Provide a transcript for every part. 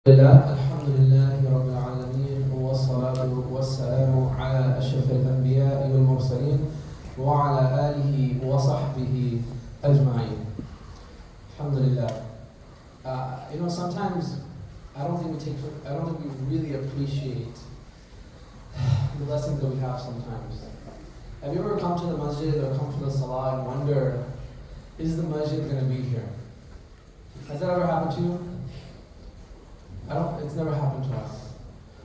الحمد لله رب العالمين والصلاة والسلام على أشرف الأنبياء والمرسلين وعلى آله وصحبه أجمعين. Alhamdulillah. Sometimes I don't think we really appreciate the blessings that we have sometimes. Have you ever come to the masjid or come to the Salah and wonder, is the masjid going to be here? Has that ever happened to you? It's never happened to us.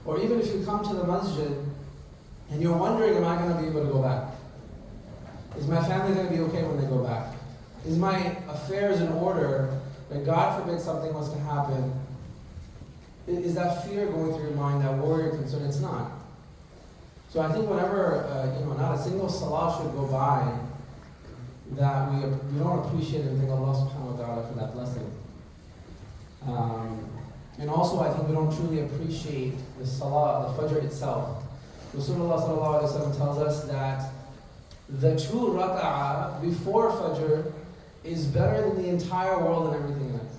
Or even if you come to the masjid and you're wondering, am I going to be able to go back? Is my family going to be okay when they go back? Is my affairs in order, that God forbid something was to happen? Is that fear going through your mind, that worry or concern? It's not. So I think whenever, not a single salah should go by that we don't appreciate and thank Allah subhanahu wa ta'ala for that blessing. And also, I think we don't truly appreciate the Salah, the Fajar itself. Rasulullah sallallahu alaihi wasallam tells us that the true raka'ah before Fajr is better than the entire world and everything in it.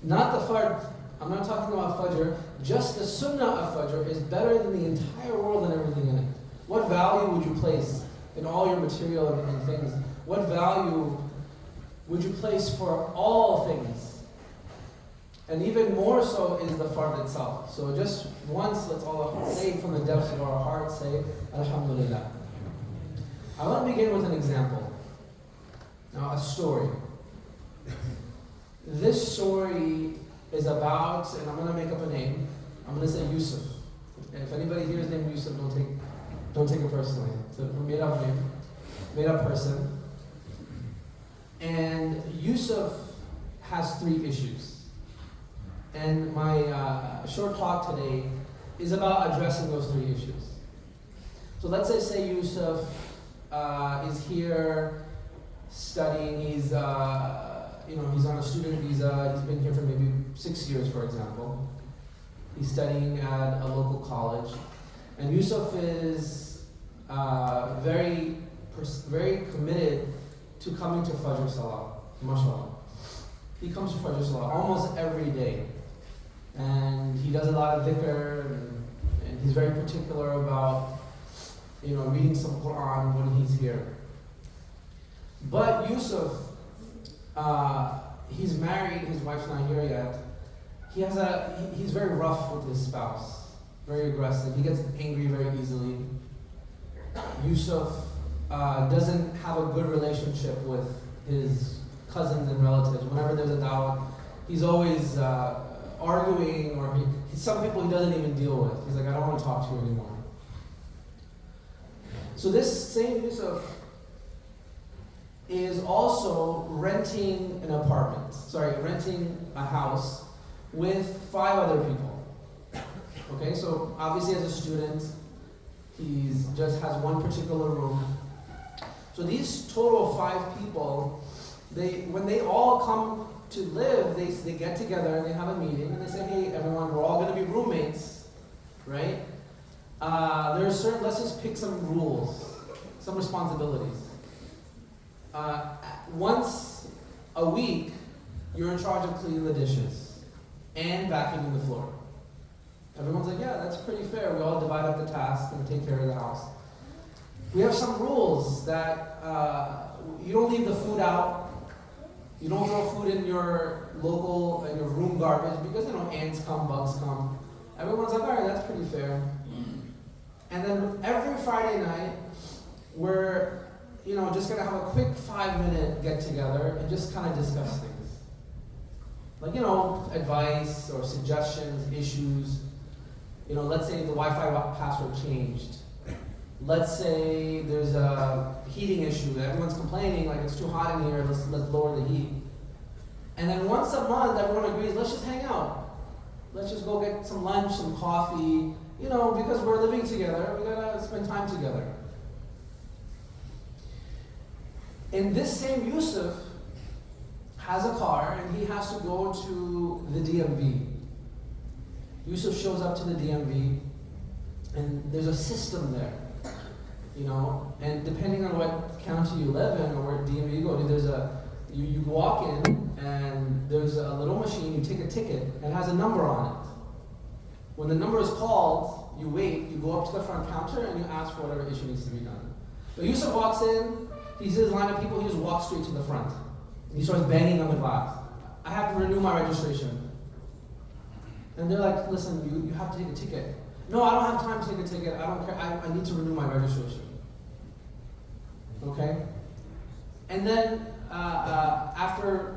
Not the Fard, I'm not talking about Fajr, just the Sunnah of Fajr is better than the entire world and everything in it. What value would you place in all your material and things? What value would you place for all things? And even more so is the fard itself. So just once, let's all say from the depths of our hearts, say, Alhamdulillah. I want to begin with an example. Now, a story. This story is about, and I'm going to make up a name. I'm going to say Yusuf. And if anybody here is named Yusuf, don't take it personally. It's a made up name, made up person. And Yusuf has 3 issues. And my short talk today is about addressing those 3 issues. So let's say Yusuf is here studying. He's on a student visa. He's been here for maybe 6 years, for example. He's studying at a local college, and Yusuf is very committed to coming to Fajr Salah. MashaAllah. He comes to Fajr Salah almost every day. And he does a lot of dhikr, and he's very particular about, reading some Quran when he's here. But Yusuf, he's married, his wife's not here yet. He's very rough with his spouse, very aggressive. He gets angry very easily. Yusuf doesn't have a good relationship with his cousins and relatives. Whenever there's a da'wah, he's always arguing, or some people he doesn't even deal with. He's like, I don't want to talk to you anymore. So this same Yusuf is also renting a house with 5 other people. Okay, so obviously as a student, he just has one particular room. So these total of 5 people, when they all come to live, they get together and they have a meeting and they say, hey everyone, we're all going to be roommates, right? Let's just pick some rules, some responsibilities. Once a week, you're in charge of cleaning the dishes and vacuuming the floor. Everyone's like, yeah, that's pretty fair. We all divide up the tasks and take care of the house. We have some rules that you don't leave the food out. You don't throw food in your room garbage because ants come, bugs come. Everyone's like, all right, that's pretty fair. And then every Friday night, we're just gonna have a quick 5-minute get together and just kind of discuss things. Like advice or suggestions, issues. Let's say the Wi-Fi password changed. Let's say there's a heating issue. Everyone's complaining, like it's too hot in here, let's lower the heat. And then once a month, everyone agrees, let's just hang out. Let's just go get some lunch, some coffee, because we're living together, we gotta spend time together. And this same Yusuf has a car and he has to go to the DMV. Yusuf shows up to the DMV and there's a system there. And depending on what county you live in or where DMV you go to, you walk in and there's a little machine, you take a ticket, and it has a number on it. When the number is called, you wait, you go up to the front counter, and you ask for whatever issue needs to be done. But Yusuf walks in, he sees a line of people, he just walks straight to the front. And he starts banging on the glass. I have to renew my registration. And they're like, listen, you have to take a ticket. No, I don't have time to take a ticket, I don't care, I need to renew my registration. Okay? And then, after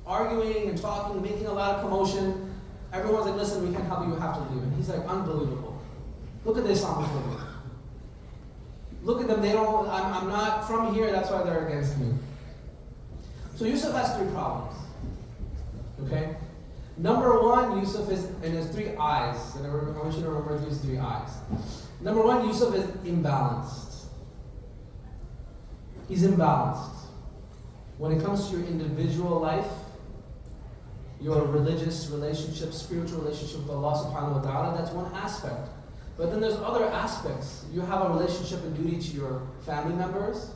arguing and talking, making a lot of commotion, everyone's like, listen, we can't help you have to leave. And he's like, unbelievable. Look at the Islamophobia. Look at them, I'm not from here, that's why they're against me. So Yusuf has three problems. Okay? Number one, Yusuf is, and there's three eyes, and I want you to remember these three eyes. Number one, Yusuf is imbalanced. He's imbalanced. When it comes to your individual life, your religious relationship, spiritual relationship with Allah subhanahu wa ta'ala, that's one aspect. But then there's other aspects. You have a relationship and duty to your family members.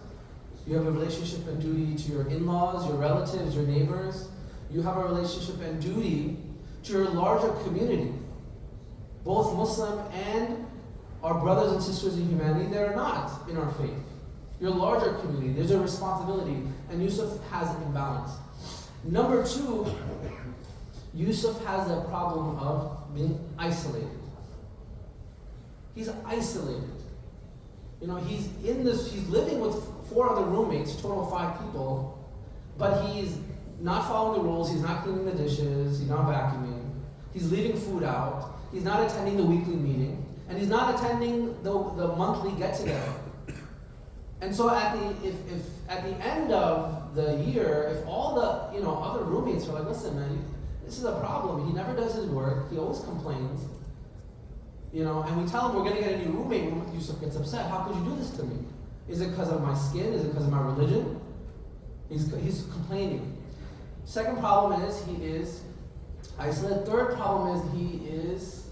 You have a relationship and duty to your in-laws, your relatives, your neighbors. You have a relationship and duty to your larger community. Both Muslim and our brothers and sisters in humanity that are not in our faith. Your larger community, there's a responsibility, and Yusuf has an imbalance. Number two, Yusuf has a problem of being isolated. He's isolated. You know, he's living with 4 other roommates, total of 5 people, but he's not following the rules, he's not cleaning the dishes, he's not vacuuming, he's leaving food out, he's not attending the weekly meeting, and he's not attending the monthly get-together. And so at the end of the year, if all the other roommates are like, listen man, this is a problem, he never does his work, he always complains, and we tell him we're going to get a new roommate, Yusuf gets upset, how could you do this to me? Is it because of my skin? Is it because of my religion? He's complaining. Second problem is he is isolated. Third problem is he is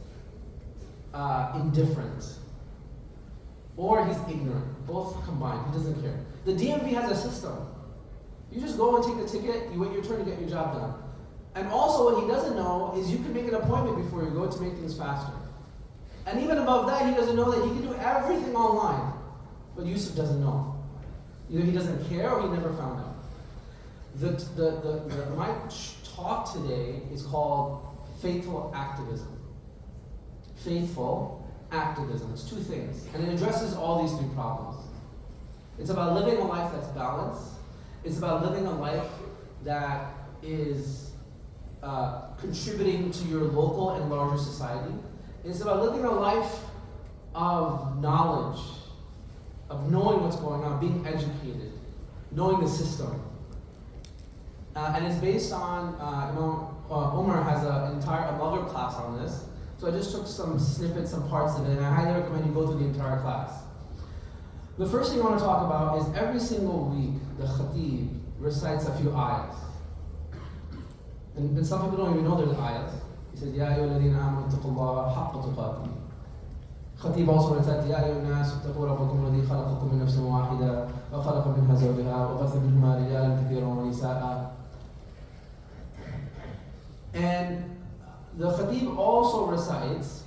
indifferent. Or he's ignorant. Both combined. He doesn't care. The DMV has a system. You just go and take the ticket, you wait your turn to get your job done. And also what he doesn't know is you can make an appointment before you go to make things faster. And even above that, he doesn't know that he can do everything online. But Yusuf doesn't know. Either he doesn't care or he never found out. My talk today is called Faithful Activism. Faithful Activism. It's 2 things. And it addresses all these 3 problems. It's about living a life that's balanced. It's about living a life that is contributing to your local and larger society. It's about living a life of knowledge, of knowing what's going on, being educated, knowing the system. And it's based on, Imam Umar has another class on this. So I just took some snippets, some parts of it, and I highly recommend you go through the entire class. The first thing I want to talk about is every single week, the Khatib recites a few ayahs. And some people don't even know there's ayahs. He says, Ya ayyuhalladhina amanu ittaqullaha haqqa tuqatih. Khatib also recites, Ya ayyuhan nas ittaqu rabbakum alladhi khalaqakum min nafsin wahida wa khalaqa minha zawjaha wa batha minhuma rijalan kathiran wa nisaa. And the Khatib also recites,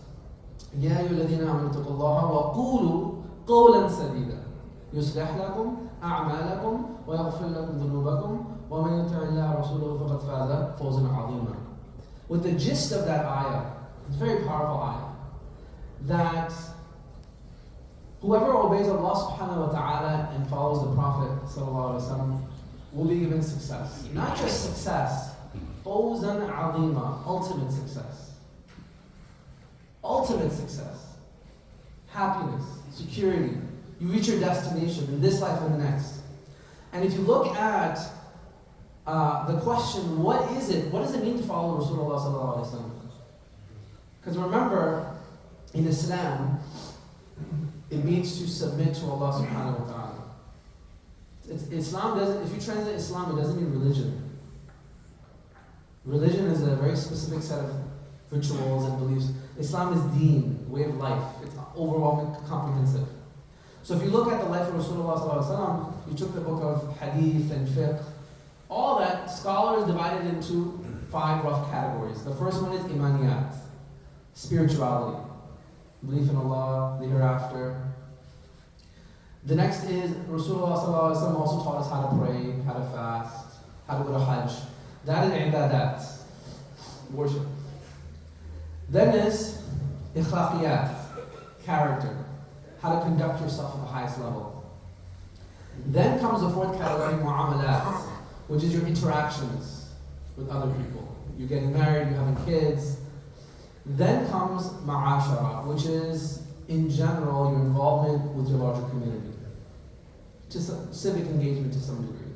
Ya ayyuhalladhina amanu ittaqullaha wa qulu qawlan sadida yuslih lakum a'malakum wa yaghfir lakum dhunubakum wa man yuti' Allaha wa rasulahu faqad faza fawzan 'azima. With the gist of that ayah, it's a very powerful ayah, that whoever obeys Allah subhanahu wa ta'ala and follows the Prophet sallallahu alaihi wasallam will be given success. Not just success, fawzan 'azima, ultimate success. Ultimate success. Happiness, security. You reach your destination in this life and the next. And if you look at the question, what is it? What does it mean to follow Rasulullah sallallahu alaihi wasallam? Because remember, in Islam, it means to submit to Allah subhanahu wa ta'ala. Islam doesn't, if you translate Islam, it doesn't mean religion. Religion is a very specific set of rituals and beliefs. Islam is deen, way of life. It's overwhelming, comprehensive. So if you look at the life of Rasulullah sallallahu alaihi wasallam, you took the book of hadith and fiqh, All that, scholars divided into 5 rough categories. The first one is imaniyat, spirituality, belief in Allah, the hereafter. The next is Rasulullah ﷺ also taught us how to pray, how to fast, how to go to Hajj. That is ibadat, worship. Then is ikhlaqiyat, character, how to conduct yourself at the highest level. Then comes the 4th category, mu'amalat, which is your interactions with other people. You're getting married, you're having kids. Then comes ma'ashara, which is, in general, your involvement with your larger community. Civic engagement to some degree.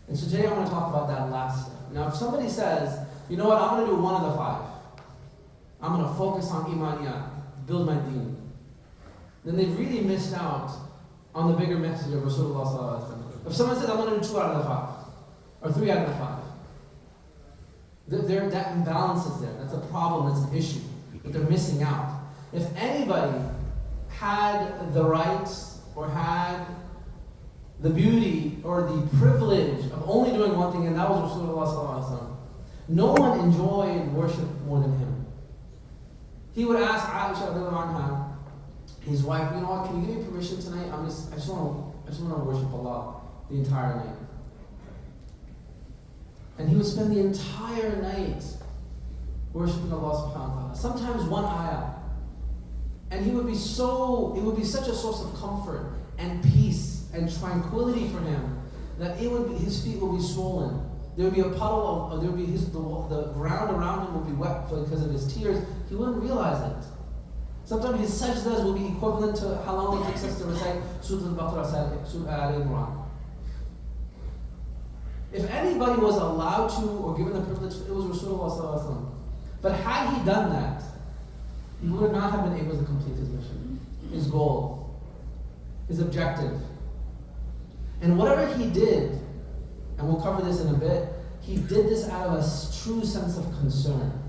And so today I want to talk about that last step. Now if somebody says, you know what, I'm going to do one of the 5. I'm going to focus on imaniyat, build my deen. Then they've really missed out on the bigger message of Rasulullah ﷺ. If someone says, I'm going to do 2 out of the 5, or 3 out of the 5, that imbalance is there. That's a problem, that's an issue, that they're missing out. If anybody had the right, or had the beauty, or the privilege of only doing one thing, and that was Rasulullah ﷺ, no one enjoyed worship more than him. He would ask Aisha radiallahu anha, his wife, you know what, can you give me permission tonight? I just want to worship Allah the entire night. And he would spend the entire night worshiping Allah subhanahu wa ta'ala. Sometimes 1 ayah. And it would be such a source of comfort and peace and tranquility for him that his feet would be swollen. There would be a puddle of, the ground around him would be wet because of his tears. He wouldn't realize it. Sometimes his sajdas will be equivalent to how long it takes us to recite Surah Al-Baqarah, Surah Al-Imran. If anybody was allowed to or given the privilege, it was Rasulullah ﷺ. But had he done that, he would not have been able to complete his mission, his goal, his objective. And whatever he did, and we'll cover this in a bit, he did this out of a true sense of concern.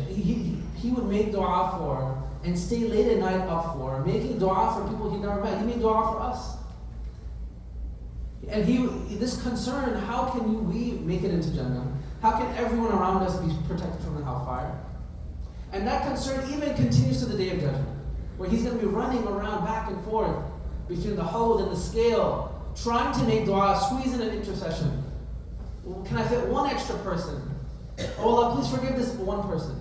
He would make dua for and stay late at night up for, making dua for people he never met. He made dua for us. And this concern, how can we make it into Jannah? How can everyone around us be protected from the hellfire? And that concern even continues to the Day of Judgment, where he's going to be running around back and forth between the hold and the scale, trying to make dua, squeeze in an intercession. Well, can I fit one extra person? Oh Allah, please forgive this one person.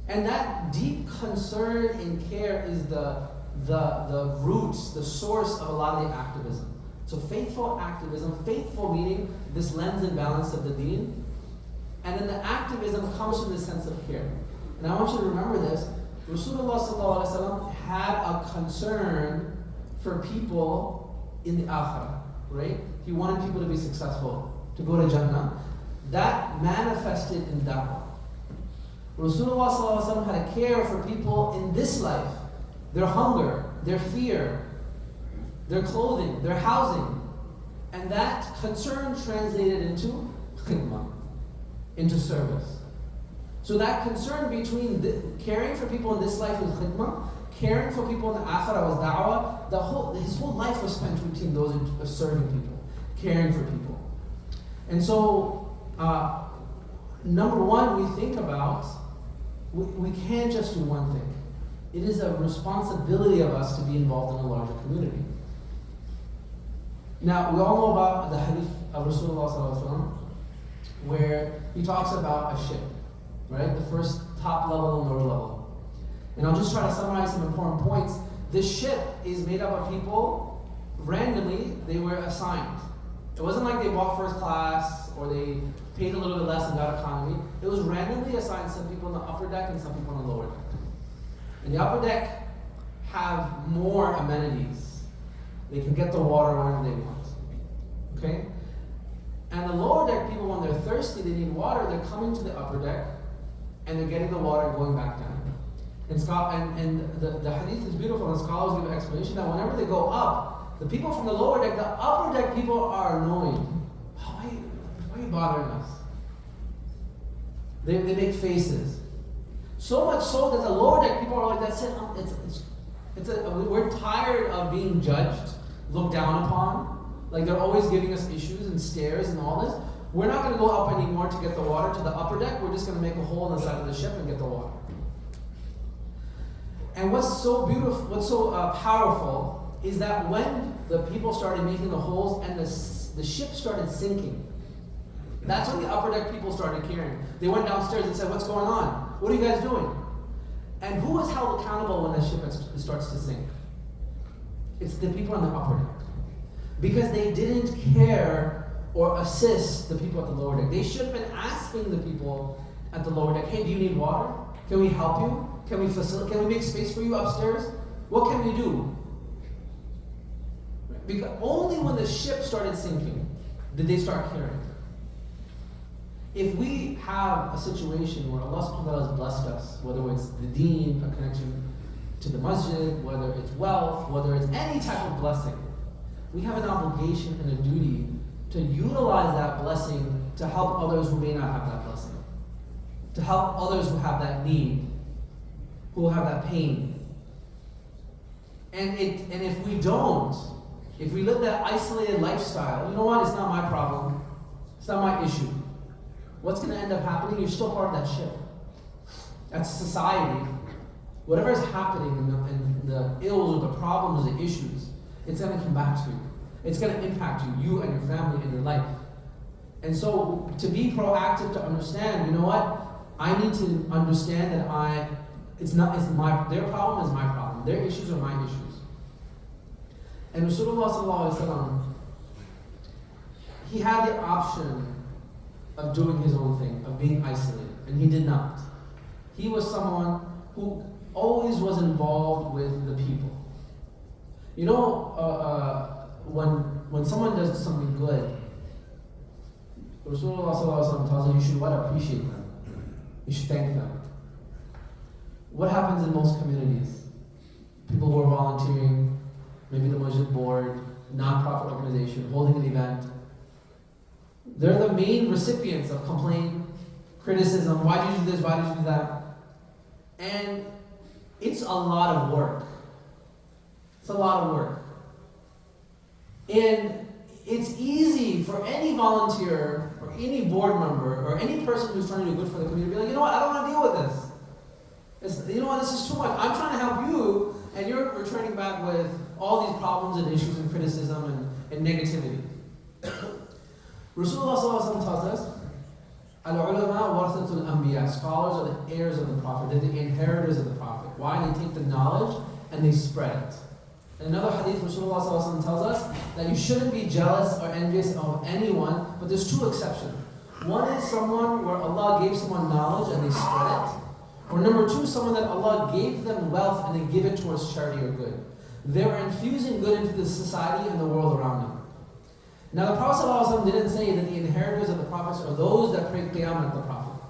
And that deep concern and care is the roots, the source of a lot of the activism. So faithful activism, faithful meaning this lens and balance of the deen. And then the activism comes from this sense of care. And I want you to remember this. Rasulullah ﷺ had a concern for people in the akhirah, right? He wanted people to be successful, to go to Jannah. That manifested in da'wah. Rasulullah ﷺ had a care for people in this life, their hunger, their fear, their clothing, their housing. And that concern translated into khidmah, into service. So that concern between caring for people in this life was khidmah, caring for people in the akhirah was da'wah. His whole life was spent between those serving people, caring for people. And so, number one, we think about, we can't just do one thing. It is a responsibility of us to be involved in a larger community. Now, we all know about the hadith of Rasulullah ﷺ, where he talks about a ship, right? The first top level and lower level. And I'll just try to summarize some important points. This ship is made up of people, randomly, they were assigned. It wasn't like they bought first class, or they paid a little bit less and got economy. It was randomly assigned some people on the upper deck and some people on the lower deck. And the upper deck have more amenities. They can get the water whenever they want. Okay? And the lower deck people, when they're thirsty, they need water, they're coming to the upper deck and they're getting the water and going back down. And the hadith is beautiful, and scholars give an explanation that whenever they go up, the people from the lower deck, the upper deck people are annoyed. Why are you bothering us? They make faces. So much so that the lower deck people are like, that's it. We're tired of being judged, looked down upon. Like they're always giving us issues and stairs and all this. We're not going to go up anymore to get the water to the upper deck. We're just going to make a hole in the side of the ship and get the water. And what's so beautiful, what's so powerful is that when the people started making the holes and the ship started sinking, that's when the upper deck people started caring. They went downstairs and said, "What's going on? What are you guys doing?" And who is held accountable when the ship starts to sink? It's the people on the upper deck. Because they didn't care or assist the people at the lower deck. They should have been asking the people at the lower deck, "Hey, do you need water? Can we help you? Can we make space for you upstairs? What can we do?" Because only when the ship started sinking did they start caring. If we have a situation where Allah subhanahu wa ta'ala has blessed us, whether it's the deen, a connection to the masjid, whether it's wealth, whether it's any type of blessing, we have an obligation and a duty to utilize that blessing to help others who may not have that blessing, to help others who have that need, who have that pain. And if we don't, if we live that isolated lifestyle, you know what? It's not my problem. It's not my issue. What's going to end up happening? You're still part of that ship. That's society. Whatever is happening in the ills or the problems or the issues, it's going to come back to you. It's going to impact you and your family and your life. And so to be proactive, to understand, you know what? I need to understand that their problem is my problem. Their issues are my issues. And Rasulullah sallallahu alaihi wasallam, he had the option of doing his own thing, of being isolated, and he did not. He was someone who always was involved with the people. You know, when someone does something good, Rasulullah sallallahu alaihi wasallam tells us you should appreciate them. You should thank them. What happens in most communities? People who are volunteering, maybe the masjid board, non-profit organization, holding an event, they're the main recipients of complaint, criticism. Why did you do this? Why did you do that? And it's a lot of work. It's a lot of work. And it's easy for any volunteer or any board member or any person who's trying to do good for the community to be like, you know what, I don't want to deal with this. You know what, this is too much. I'm trying to help you, and you're returning back with all these problems and issues and criticism and negativity. Rasulullah tells us, Al-ulama warathatul anbiya, scholars are the heirs of the Prophet, they're the inheritors of the Prophet. Why? They take the knowledge and they spread it. In another hadith, Rasulullah tells us that you shouldn't be jealous or envious of anyone, but there's two exceptions. One is someone where Allah gave someone knowledge and they spread it. Or number two, someone that Allah gave them wealth and they give it towards charity or good. They're infusing good into the society and the world around them. Now the Prophet ﷺ didn't say that the inheritors of the prophets are those that pray qiyam at the Prophet.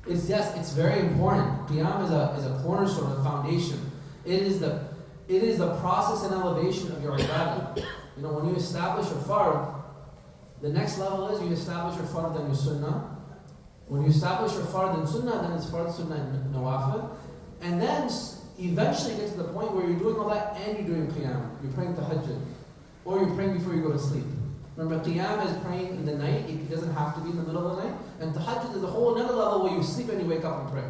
It's very important. Qiyam is a cornerstone, a foundation. It is the process and elevation of your ibadah. You know, when you establish your fard, the next level is you establish your fard and your sunnah. When you establish your fard and sunnah, then it's fard, sunnah, and nawafil. And then eventually get to the point where you're doing all that and you're doing qiyam. You're praying tahajjud. Or you're praying before you go to sleep. Remember, qiyam is praying in the night. It doesn't have to be in the middle of the night. And tahajjud is a whole another level where you sleep and you wake up and pray.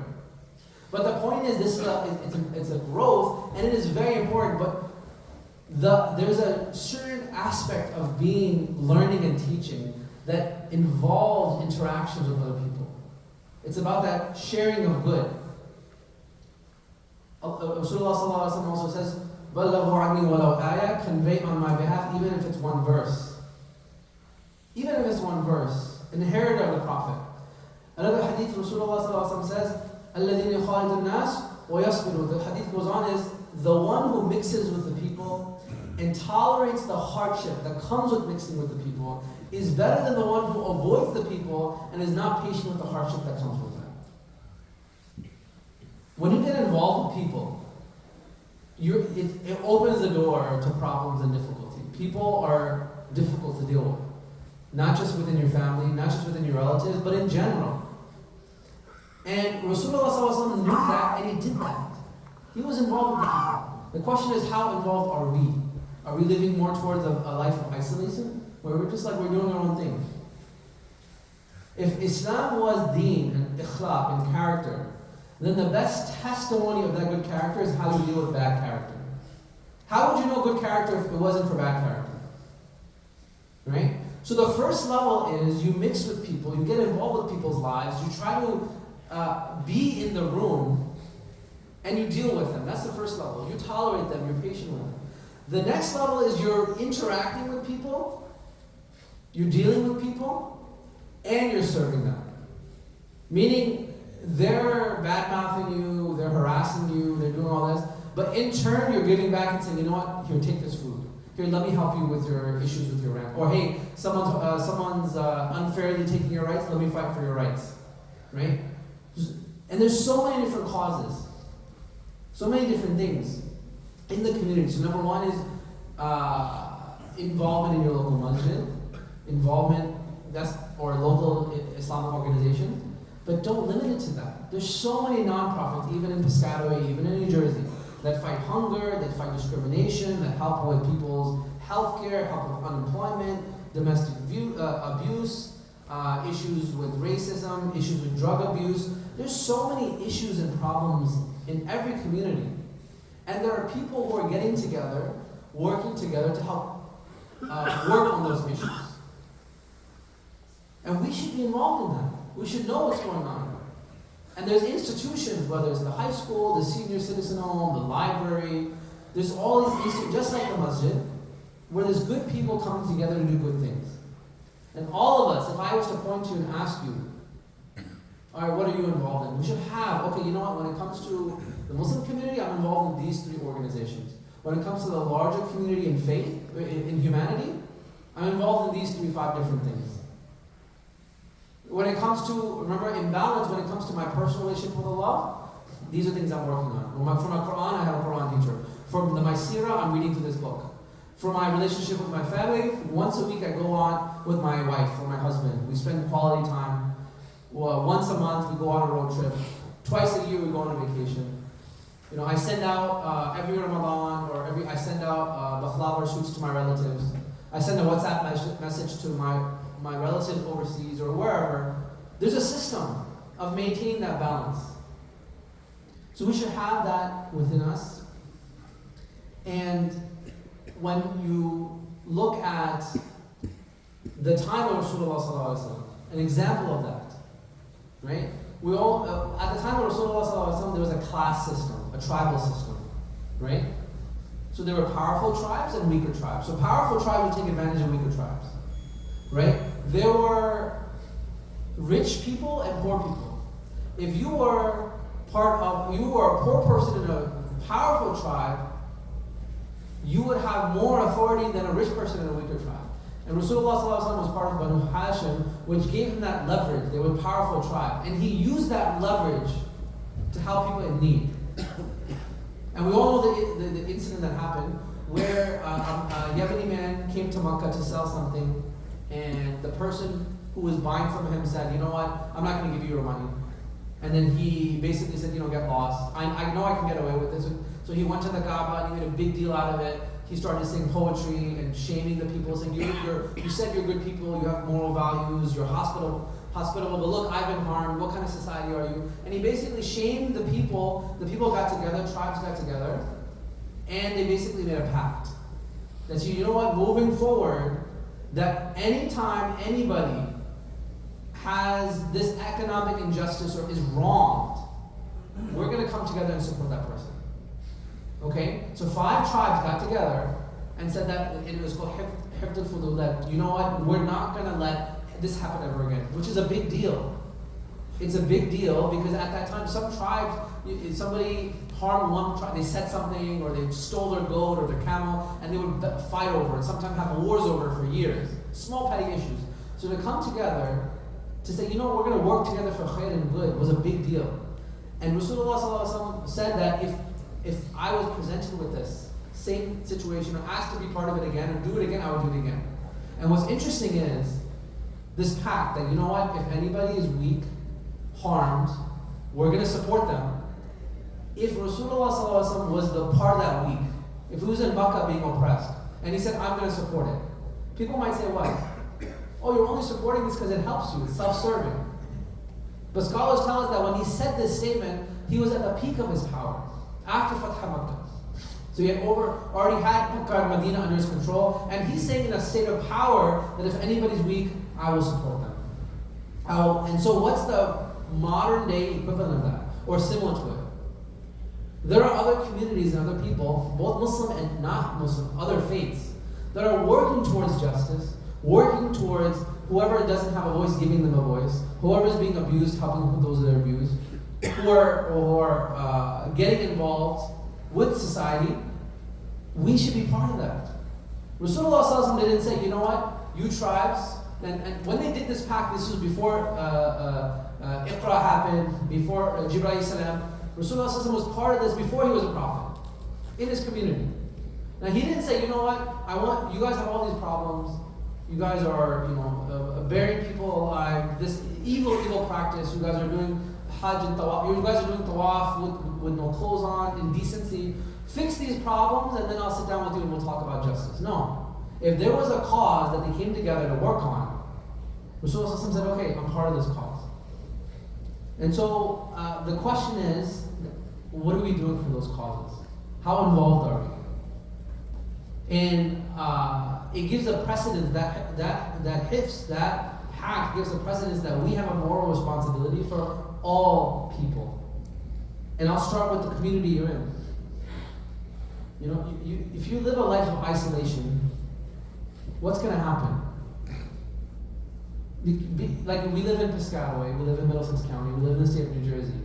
But the point is, it's a growth, and it is very important. But there's a certain aspect of learning and teaching that involves interactions with other people. It's about that sharing of good. Rasulullah sallallahu alaihi wasallam also says, "Balaghu anni walau ayah," convey on my behalf, even if it's one verse. Even if it's one verse, inheritor of the Prophet. Another hadith, Rasulullah sallallahu alaihi wasallam says, "Alladhina yukhalidun nas wa yasbiru." The hadith goes on is the one who mixes with the people and tolerates the hardship that comes with mixing with the people is better than the one who avoids the people and is not patient with the hardship that comes with that. When you get involved with people, it opens the door to problems and difficulty. People are difficult to deal with. Not just within your family, not just within your relatives, but in general. And Rasulullah ﷺ knew that, and he did that. He was involved with people. The question is, how involved are we? Are we living more towards a life of isolation? Where we're just like, we're doing our own thing? If Islam was deen and ikhlaq and character, then the best testimony of that good character is how you deal with bad character. How would you know good character if it wasn't for bad character? Right? So the first level is you mix with people, you get involved with people's lives, you try to be in the room, and you deal with them. That's the first level. You tolerate them, you're patient with them. The next level is you're interacting with people, you're dealing with people, and you're serving them. Meaning, they're bad-mouthing you, they're harassing you, they're doing all this, but in turn, you're giving back and saying, you know what, here, take this food. Here, let me help you with your issues with your rent. Or hey, someone's unfairly taking your rights, let me fight for your rights. Right? And there's so many different causes. So many different things in the community. So number one is involvement in your local masjid. Involvement, or local Islamic organization. But don't limit it to that. There's so many non-profits, even in Piscataway, even in New Jersey, that fight hunger, that fight discrimination, that help with people's health care, help with unemployment, domestic abuse, issues with racism, issues with drug abuse. There's so many issues and problems in every community. And there are people who are getting together, working together to help work on those issues. And we should be involved in that. We should know what's going on. And there's institutions, whether it's the high school, the senior citizen home, the library, there's all these institutions, just like the masjid, where there's good people coming together to do good things. And all of us, if I was to point to you and ask you, all right, what are you involved in? We should have, okay, you know what, when it comes to the Muslim community, I'm involved in these 3 organizations. When it comes to the larger community in faith, in humanity, I'm involved in these 5 different things. When it comes to, remember, in balance, when it comes to my personal relationship with Allah, these are things I'm working on. For my Quran, I have a Quran teacher. For my seerah, I'm reading through this book. For my relationship with my family, once a week I go on with my wife or my husband. We spend quality time. Well, once a month we go on a road trip. Twice a year we go on a vacation. You know, I send out every Ramadan I send out bakhlava sweets to my relatives. I send a WhatsApp message to my relatives overseas or wherever. There's a system of maintaining that balance. So we should have that within us. And when you look at the time of Rasulullah sallallahu alaihi wasallam, an example of that, right? We all at the time of Rasulullah sallallahu alaihi wasallam, there was a class system, a tribal system, right? So there were powerful tribes and weaker tribes. So powerful tribes would take advantage of weaker tribes, right? There were rich people and poor people. If you were a poor person in a powerful tribe, you would have more authority than a rich person in a weaker tribe. And Rasulullah ﷺ was part of Banu Hashim, which gave him that leverage. They were a powerful tribe. And he used that leverage to help people in need. And we all know the incident that happened where a Yemeni man came to Makkah to sell something, and the person who was buying from him said, you know what, I'm not going to give you your money. And then he basically said, get lost. I know I can get away with this. So he went to the Kaaba and he made a big deal out of it. He started saying poetry and shaming the people, saying, you said you're good people, you have moral values, you're hospitable, but look, I've been harmed, what kind of society are you? And he basically shamed the people. The people got together, tribes got together, and they basically made a pact. That you know what, moving forward, that anytime anybody has this economic injustice or is wronged, we're going to come together and support that person. Okay? So 5 tribes got together and said that, and it was called Hifd al-Fudul, that, you know what, we're not going to let this happen ever again, which is a big deal. It's a big deal because at that time, some tribes, if somebody harmed one tribe, they said something, or they stole their goat or their camel, and they would fight over it, sometimes have wars over it for years. Small petty issues. So to come together, to say, we're going to work together for khair and good, was a big deal. And Rasulullah ﷺ said that if I was presented with this same situation, or asked to be part of it again, or do it again, I would do it again. And what's interesting is, this pact that, if anybody is weak, harmed, we're going to support them. If Rasulullah ﷺ was the part of that weak, if he was in Makkah being oppressed, and he said, I'm going to support it. People might say, what? Oh, you're only supporting this because it helps you. It's self-serving. But scholars tell us that when he said this statement, he was at the peak of his power, after Fatah Makkah. So he had already had Makkah and Medina under his control, and he's saying in a state of power that if anybody's weak, I will support them. And so what's the modern day equivalent of that, or similar to it? There are other communities and other people, both Muslim and not Muslim, other faiths, that are working towards justice, working towards whoever doesn't have a voice, giving them a voice, whoever is being abused, helping those that are abused, who are getting involved with society. We should be part of that. Rasulullah ﷺ didn't say, you know what, you tribes, and when they did this pact, this was before Iqra happened, before Jibreel salam. Rasulullah ﷺ was part of this before he was a prophet, in his community. Now he didn't say, you know what, you guys have all these problems, you guys are, burying people alive, this evil practice, you guys are doing Hajj and Tawaf, you guys are doing Tawaf with no clothes on, indecency. Fix these problems and then I'll sit down with you and we'll talk about justice. No. If there was a cause that they came together to work on, Rasulullah said, okay, I'm part of this cause. And so the question is, what are we doing for those causes? How involved are we? And it gives a precedence that hifz, that pact gives a precedence that we have a moral responsibility for all people. And I'll start with the community you're in. If you live a life of isolation, what's going to happen? Like we live in Piscataway, we live in Middlesex County, we live in the state of New Jersey.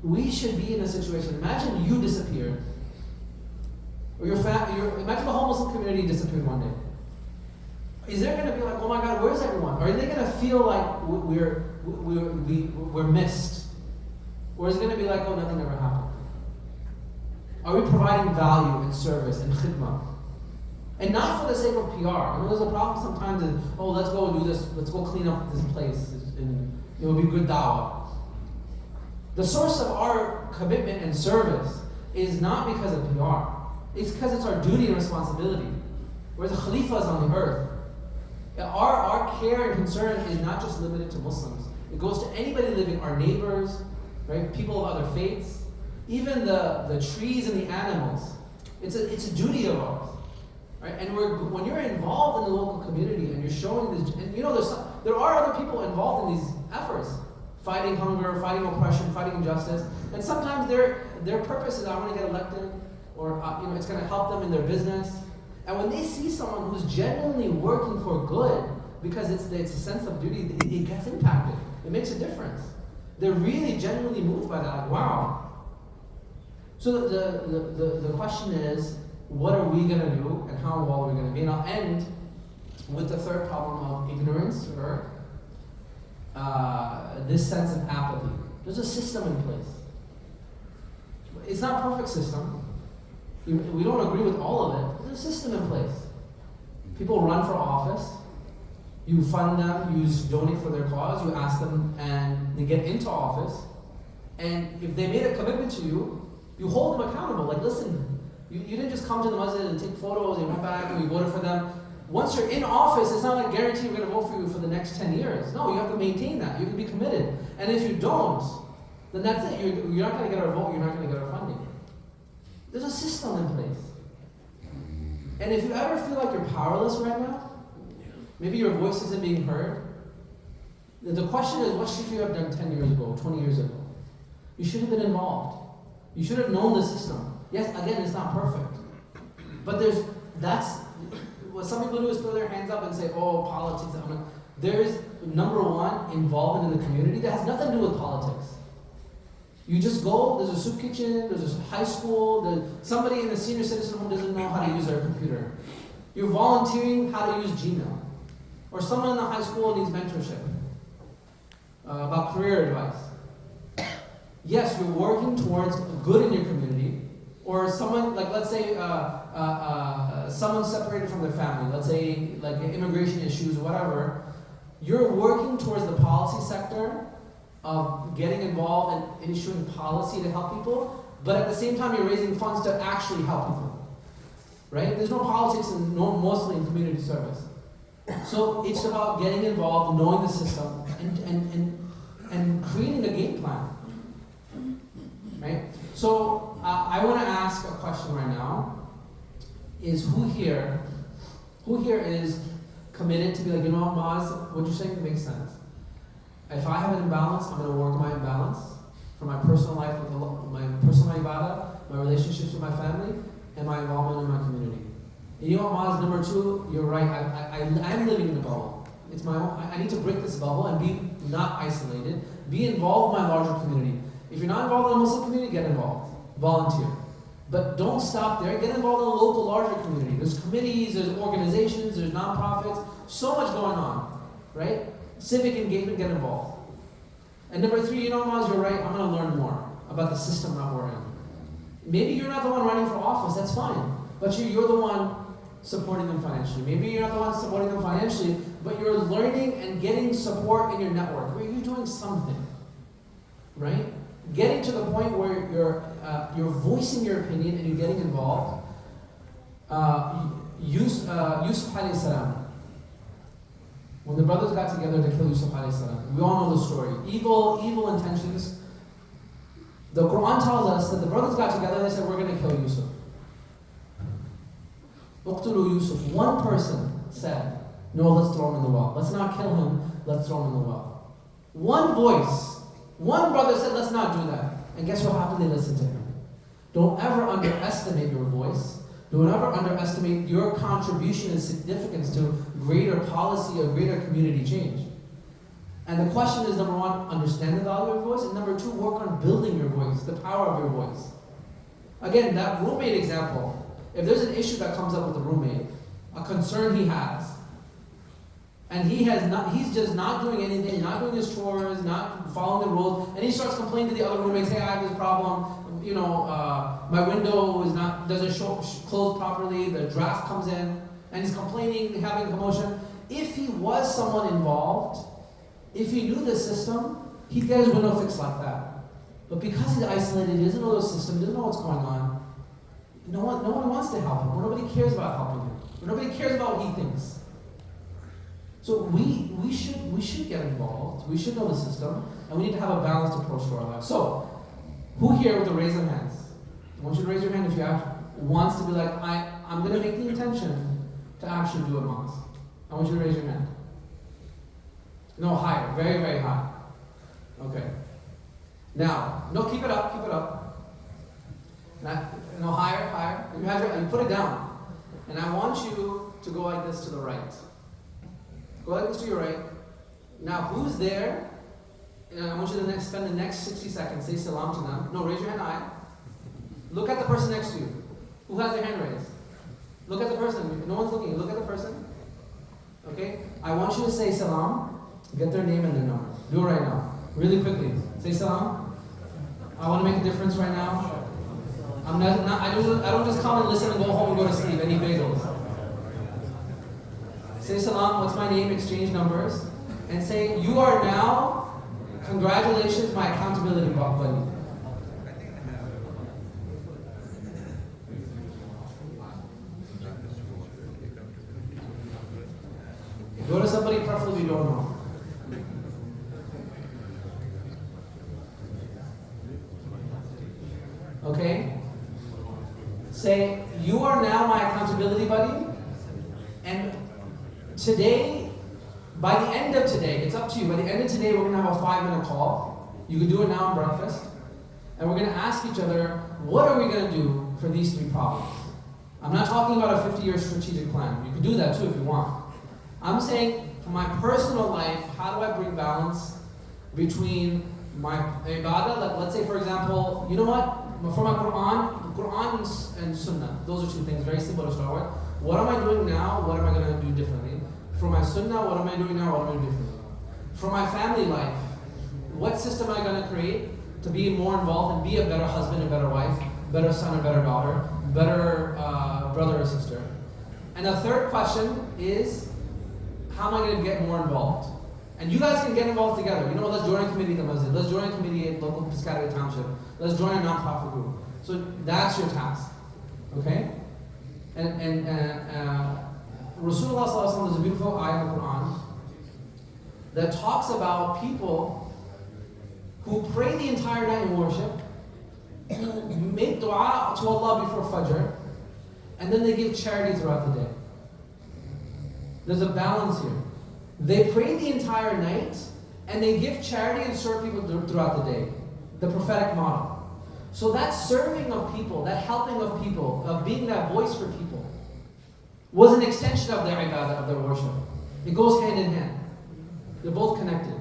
We should be in a situation, imagine you disappeared, or imagine the whole Muslim community disappeared one day. Is there going to be like, oh my God, where's everyone? Or are they going to feel like we're missed? Or is it going to be like, oh, nothing ever happened? Are we providing value and service and khidmah? And not for the sake of PR. There's a problem sometimes in, let's go do this, let's go clean up this place, and it will be good da'wah. The source of our commitment and service is not because of PR. It's because it's our duty and responsibility. We're the khalifas on the earth. Our care and concern is not just limited to Muslims. It goes to anybody living, our neighbors, right? People of other faiths, even the trees and the animals. It's a duty of ours, right? And when you're involved in the local community and you're showing this, and there are other people involved in these efforts, fighting hunger, fighting oppression, fighting injustice, and sometimes their purpose is I want to get elected, or it's going to help them in their business. And when they see someone who's genuinely working for good, because it's a sense of duty, it gets impacted. It makes a difference. They're really genuinely moved by that. Like, wow. So the question is, what are we going to do, and how involved are we going to be? And I'll end with the third problem of ignorance, or this sense of apathy. There's a system in place. It's not a perfect system. We don't agree with all of it. There's a system in place. People run for office. You fund them, you donate for their cause, you ask them, and they get into office. And if they made a commitment to you, you hold them accountable. Like, listen, you didn't just come to the masjid and take photos and went back and you voted for them. Once you're in office, it's not like guarantee we're going to vote for you for the next 10 years. No, you have to maintain that. You have to be committed. And if you don't, then that's it. You're not going to get our vote, you're not going to get our funding. There's a system in place. And if you ever feel like you're powerless right now, maybe your voice isn't being heard, the question is, what should you have done 10 years ago, 20 years ago? You should have been involved. You should have known the system. Yes, again, it's not perfect. But what some people do is throw their hands up and say, oh, politics. There's, number one, involvement in the community that has nothing to do with politics. You just go, there's a soup kitchen, there's a high school, somebody in the senior citizen home doesn't know how to use their computer. You're volunteering how to use Gmail. Or someone in the high school needs mentorship about career advice. Yes, you're working towards good in your community, or someone, like let's say someone separated from their family, let's say like immigration issues, whatever. You're working towards the policy sector of getting involved and issuing policy to help people, but at the same time you're raising funds to actually help people. right? There's no politics mostly in community service. So it's about getting involved, knowing the system, and creating a game plan, right? So I want to ask a question right now: is who here is committed to be like, you know what, Maaz, what you're saying makes sense. If I have an imbalance, I'm going to work my imbalance for my personal life, with my personal ibadah, my relationships with my family, and my involvement in my community. And you know what, Maaz, number two, you're right. I'm living in a bubble. It's my own. I need to break this bubble and be not isolated. Be involved in my larger community. If you're not involved in the Muslim community, get involved. Volunteer. But don't stop there. Get involved in a local, larger community. There's committees, there's organizations, there's nonprofits. So much going on, right? Civic engagement, get involved. And number three, you know, Maaz, you're right. I'm going to learn more about the system that we're in. Maybe you're not the one running for office. That's fine. But you're the one supporting them financially. Maybe you're not the one supporting them financially, but you're learning and getting support in your network, where you're doing something, right? Getting to the point where you're voicing your opinion and you're getting involved. Yusuf alayhi salam, when the brothers got together to kill Yusuf alayhi salam, we all know the story. Evil intentions. The Quran tells us that the brothers got together and they said, we're going to kill Yusuf. Uqtulu Yusuf. One person said, no, let's throw him in the well. Let's not kill him, let's throw him in the well. One voice, one brother said, let's not do that. And guess what happened? They listened to him. Don't ever underestimate your voice. Don't ever underestimate your contribution and significance to greater policy or greater community change. And the question is, number one, understand the value of your voice, and number two, work on building your voice, the power of your voice. Again, that roommate example, if there's an issue that comes up with the roommate, a concern he has, and he's just not doing anything, not doing his chores, not following the rules, and he starts complaining to the other roommates, hey, I have this problem, my window doesn't close properly, the draft comes in, and he's complaining, having a commotion. If he was someone involved, if he knew the system, he'd get his window fixed like that. But because he's isolated, he doesn't know the system, he doesn't know what's going on, no one wants to help him. Nobody cares about helping him. Nobody cares about what he thinks. So we should get involved. We should know the system, and we need to have a balanced approach to our lives. So, who here with the raise of hands? I want you to raise your hand if you wants to be like, I'm going to make the intention to actually do a Maaz. I want you to raise your hand. No, higher. Very, very high. Okay. Now, no, keep it up, keep it up. No, higher. You put it down. And I want you to go like this to the right. Go like this to your right. Now, who's there? And I want you to spend the next 60 seconds, say salam to them. No, raise your hand high. Look at the person next to you. Who has their hand raised? Look at the person. No one's looking. Look at the person. Okay? I want you to say salam. Get their name and their number. Do it right now. Really quickly. Say salam. I want to make a difference right now. I don't just come and listen and go home and go to sleep. I need bagels. Say salam, what's my name, exchange numbers, and say, you are now, congratulations, my accountability buddy. Go to somebody preferably you don't know. Okay? Say, you are now my accountability buddy, and today, by the end of today, it's up to you, by the end of today, we're going to have a 5-minute call. You can do it now in breakfast. And we're going to ask each other, what are we going to do for these 3 problems? I'm not talking about a 50-year strategic plan. You can do that too if you want. I'm saying, for my personal life, how do I bring balance between my ibadah, like let's say for example, you know what? For my Quran and Sunnah, those are 2 things, very simple to start with. What am I doing now? What am I going to do differently? For my Sunnah, what am I doing now? What am I doing differently? For my family life, what system am I going to create to be more involved and be a better husband, a better wife, better son, a better daughter, better brother or sister? And the third question is, how am I going to get more involved? And you guys can get involved together. You know, let's join a committee at the Masjid. Let's join a committee at local Piscataway Township. Let's join a non-profit group. So that's your task. Okay? And Rasulullah sallallahu alaihi wasallam, there's a beautiful ayah in the Quran that talks about people who pray the entire night in worship, who make dua to Allah before Fajar, and then they give charity throughout the day. There's a balance here. They pray the entire night, and they give charity and serve people throughout the day. The prophetic model. So that serving of people, that helping of people, of being that voice for people, was an extension of their ibadah, of their worship. It goes hand in hand. They're both connected.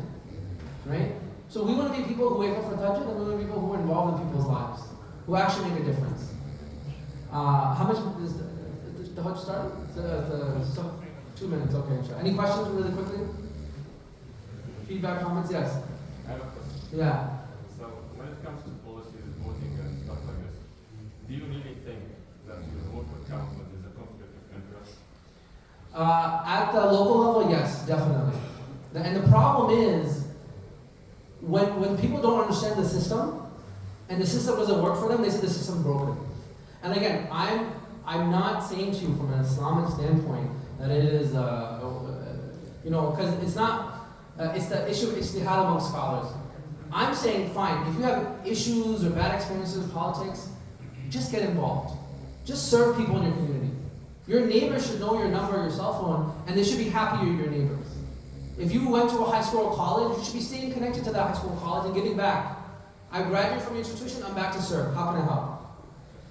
Right? So we want to be people who wake up for tahajjud, and we want to be people who are involved in people's lives, who actually make a difference. How much is the hajj start? 2 minutes, okay. Sure. Any questions really quickly? Feedback, comments? Yes? I have a question. Yeah. So, when it comes to policies, voting and stuff like this, do you really think that your vote would count when there's a conflict of interest? At the local level, yes, definitely. And the problem is, when people don't understand the system, and the system doesn't work for them, they say the system's broken. And again, I'm not saying to you from an Islamic standpoint that it is, because it's not, it's the issue of ijtihad among scholars. I'm saying, fine, if you have issues or bad experiences with politics, just get involved. Just serve people in your community. Your neighbors should know your number, your cell phone, and they should be happy you're your neighbors. If you went to a high school or college, you should be staying connected to that high school or college and giving back. I graduated from your institution, I'm back to serve. How can I help?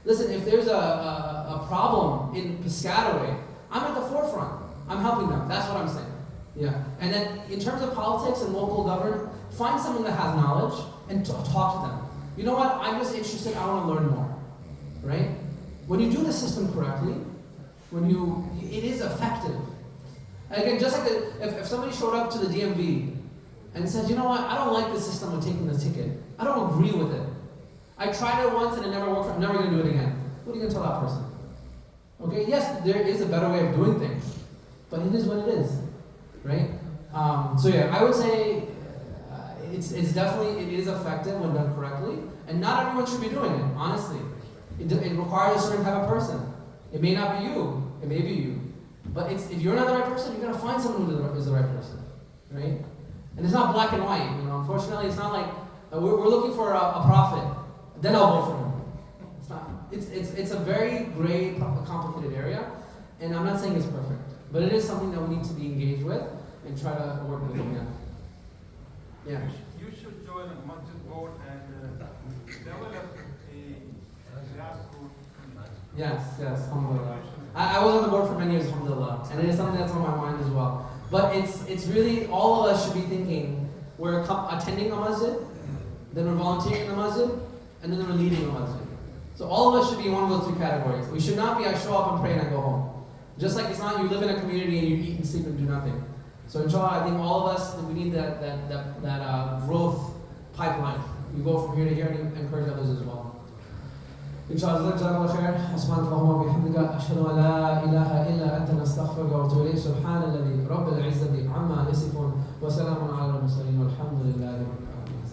Listen, if there's a problem in Piscataway, I'm at the forefront. I'm helping them. That's what I'm saying. Yeah. And then in terms of politics and local government, find someone that has knowledge and talk to them. You know what? I'm just interested. I want to learn more. Right? When you do the system correctly, it is effective. And again, just like if somebody showed up to the DMV and said, you know what? I don't like the system of taking this ticket. I don't agree with it. I tried it once and it never worked. I'm never going to do it again. What are you going to tell that person? Okay, yes, there is a better way of doing things, but it is what it is, right? So yeah, I would say it's definitely, it is effective when done correctly, and not everyone should be doing it, honestly. It requires a certain type of person. It may not be you, it may be you. But if you're not the right person, you're going to find someone who is the right person, right? And it's not black and white, unfortunately, it's not like, we're looking for a prophet, then I'll vote for him. It's not. It's a very gray, complicated area, and I'm not saying it's perfect, but it is something that we need to be engaged with and try to work with them. Yeah. You should join a masjid board and develop a grassroots. Yes, alhamdulillah. I was on the board for many years, alhamdulillah, and it is something that's on my mind as well. But it's really, all of us should be thinking, we're attending a masjid, then we're volunteering in the masjid, and then we're leading a masjid. So all of us should be in one of those 3 categories. We should not be, I show up and pray and I go home. Just like it's not you live in a community and you eat and sleep and do nothing. So inshallah, I think all of us, we need that growth pipeline. We go from here to here and encourage others as well. Inshallah, jazakallah khair. Subhanallah wa bihamdika. Ashhadu an la ilaha illa anta nastaghfiruka wa atubu ilayk. Subhanalladhi rabbil izzati amma yasifun. Wa salamun ala al-mursalin. Walhamdulillahi rabbil alamin.